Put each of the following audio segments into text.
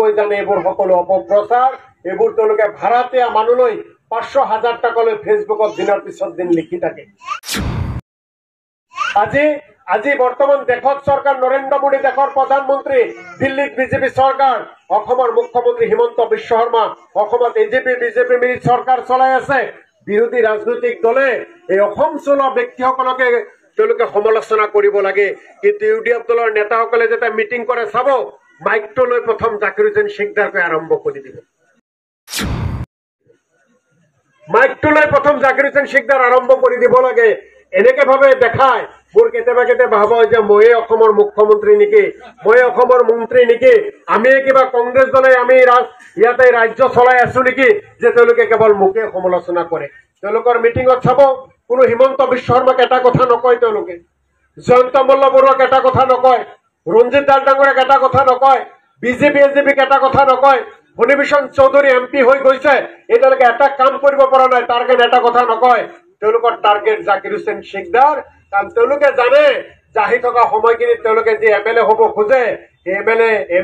ভালকৈ জানে এইবোৰ সকলো অপপ্ৰচাৰ। এইবোৰ তেওঁলোকে ভাড়াতীয়া মানুহলৈ 500,000 টকালৈ ফেচবুকত দিনৰ পিছত দিন লিখি থাকে। আজি বৰ্তমান দেশত চৰকাৰ নৰেন্দ্ৰ মোদী দেশৰ প্ৰধানমন্ত্ৰী, দিল্লীত বিজেপি চৰকাৰ, অসমৰ মুখ্যমন্ত্ৰী হিমন্ত বিশ্ব শৰ্মা, অসমত এজিপি বিজেপি মিলি চৰকাৰ চলাই আছে। বিৰোধী ৰাজনৈতিক দলে এই অসম চলোৱা ব্যক্তিসকলকে তেওঁলোকে সমালোচনা কৰিব লাগে। কিন্তু ইউডিএফ দলৰ নেতাসকলে যেতিয়া মিটিং কৰে চাব, মাইকটো লৈ প্ৰথম জাকিৰ হুছেইন শ্বেখদাৰকৈ আৰম্ভ কৰি দিব। মাইকটো লৈ প্ৰথম জাকিৰ হুছেইন শ্বেখদাৰ আৰম্ভ কৰি দিব লাগে। এনেকে ভাবে দেখায়। মোৰ কেতিয়াবা ভাবা হয় যে ময়ে অসমৰ মুখ্যমন্ত্ৰী নেকি, ময়ে অসমৰ মন্ত্ৰী নেকি, আমি কিবা কংগ্ৰেছ দলে আমি ইয়াতে ৰাজ্য চলাই আছো নেকি, যে তেওঁলোকে কেৱল মোকে সমালোচনা কৰে। তেওঁলোকৰ মিটিঙত চাব, কোনো হিমন্ত বিশ্ব শৰ্মাক এটা কথা নকয়, তেওঁলোকে জয়ন্ত মল্ল বৰুৱাক এটা কথা নকয়, ৰঞ্জিত দাস ডাঙৰীয়াক এটা কথা নকয়, বিজেপি এজিপিক এটা কথা নকয়, ফণীভূষণ চৌধুৰী MP হৈ গৈছে, এতিয়ালৈকে এটা কাম কৰিব পৰা নাই, তাৰ কাৰণে এটা কথা নকয়। তেওঁলোকৰ টাৰ্গেট জাকিৰ হুছেইন শ্বেখদাৰ। কাৰণ তেওঁলোকে জানে যে আহি থকা সময়খিনিত তেওঁলোকে যি MLA হ'ব খোজে,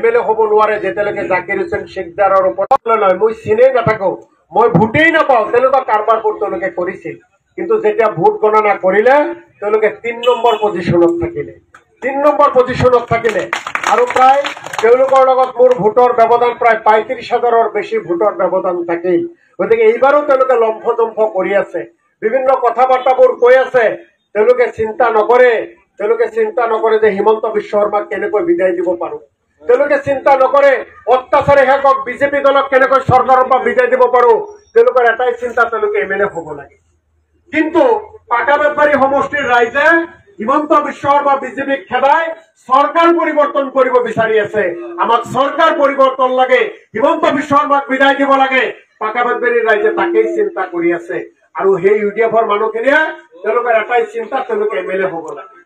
MLA হ'ব নোৱাৰে যেতিয়ালৈকে জাকিৰ হুছেইন শ্বেখদাৰৰ ওপৰত নহয়। মই চিনেই নাথাকো, মই ভোটেই নাপাওঁ, তেনেকুৱা কাৰবাৰবোৰ তেওঁলোকে কৰিছিল। কিন্তু যেতিয়া ভোট গণনা কৰিলে তেওঁলোকে 3 নম্বৰ পজিশ্যনত থাকিলে, 3 নম্বৰ পজিশ্যনত থাকিলে। আৰু প্ৰায় তেওঁলোকৰ লগত মোৰ ভোটৰ ব্যৱধান প্ৰায় 35,000ৰ বেছি ভোটৰ ব্যৱধান থাকিল। গতিকে এইবাৰো তেওঁলোকে লম্ফজম্ফ কৰি আছে, বিভিন্ন কথা বাৰ্তাবোৰ কৈ আছে। তেওঁলোকে চিন্তা নকৰে যে হিমন্ত বিশ্ব শৰ্মাক কেনেকৈ বিদায় দিব পাৰো। তেওঁলোকে চিন্তা নকৰে অত্যাচাৰী শাসক বিজেপি দলক কেনেকৈ চৰকাৰৰ পৰা বিদায় দিব পাৰো। তেওঁলোকৰ এটাই চিন্তা, তেওঁলোকে MLA হ'ব লাগে। কিন্তু পাটাবেতবাৰী সমষ্টিৰ ৰাইজে হিমন্ত বিশ্ব শৰ্মা বিজেপিক খেদাই চৰকাৰ পৰিৱৰ্তন কৰিব বিচাৰি আছে। আমাক চৰকাৰ পৰিৱৰ্তন লাগে, হিমন্ত বিশ্ব শৰ্মাক বিদায় দিব লাগে। পাটাবেতবাৰীৰ ৰাইজে তাকেই চিন্তা কৰি আছে। আৰু সেই ইউডিএফৰ মানুহখিনিয়ে তেওঁলোকৰ এটাই চিন্তা, তেওঁলোকে MLA হ'ব লাগে।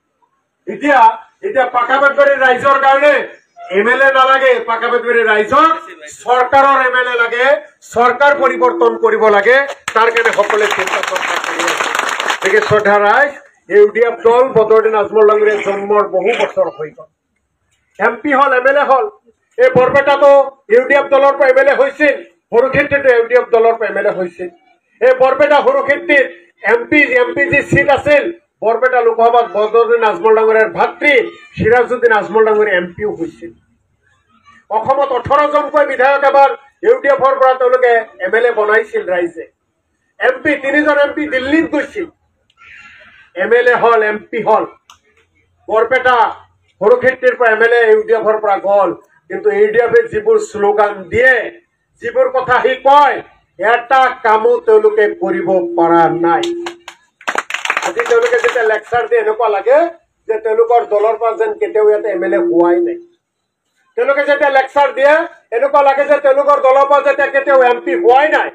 এতিয়া পাটাবেতবাৰীৰ ৰাইজৰ কাৰণে MLA নালাগে, পাটাবেতবাৰীৰ ৰাইজক চৰকাৰৰ MLA লাগে, চৰকাৰ পৰিৱৰ্তন কৰিব লাগে। তাৰ কাৰণে সকলোৱে চিন্তা চৰ্চা কৰি আছে। গতিকে শ্ৰদ্ধা ৰাইজ, ইউডিএফ দল বদৰুদ্দিন আজমল ডাঙৰীয়াৰ জন্মৰ বহু বছৰ হৈ গ'ল। MP হল, MLA হল। এই বৰপেটাতো ইউডিএফ দলৰ পৰা MLA হৈছিল, সৰুক্ষেত্ৰীতো ইউডিএফ দলৰ পৰা MLA হৈছিল। এই বৰপেটা সৰুক্ষেত্ৰীত MP যি চিট আছিল, বৰপেটা লোকসভাত বদৰুদ্দিন আজমল ডাঙৰীয়াৰ ভাতৃ সিৰাজউদ্দিন আজমল ডাঙৰীয়া MPও হৈছিল। অসমত 18জনকৈ বিধায়ক এবাৰ ইউডিএফৰ পৰা তেওঁলোকে MLA বনাইছিল ৰাইজে। MP 3জন MP দিল্লীত গৈছিল, MLA হল, MP হল। বৰপেটা সৰুক্ষেত্ৰীৰ পৰা MLA ইউডিএফৰ পৰা গল। কিন্তু ইউডিএফে যিবোৰ শ্লোগান দিয়ে, যিবোৰ কথা সি কয়, এটা কামো তেওঁলোকে কৰিব পৰা নাই। আজি তেওঁলোকে যেতিয়া লেকচাৰ দিয়ে এনেকুৱা লাগে যে তেওঁলোকৰ দলৰ পৰা যেন কেতিয়াও ইয়াতে MLA হোৱাই নাই। তেওঁলোকে যেতিয়া লেকচাৰ দিয়ে এনেকুৱা লাগে যে তেওঁলোকৰ দলৰ পৰা যেতিয়া কেতিয়াও MP হোৱাই নাই।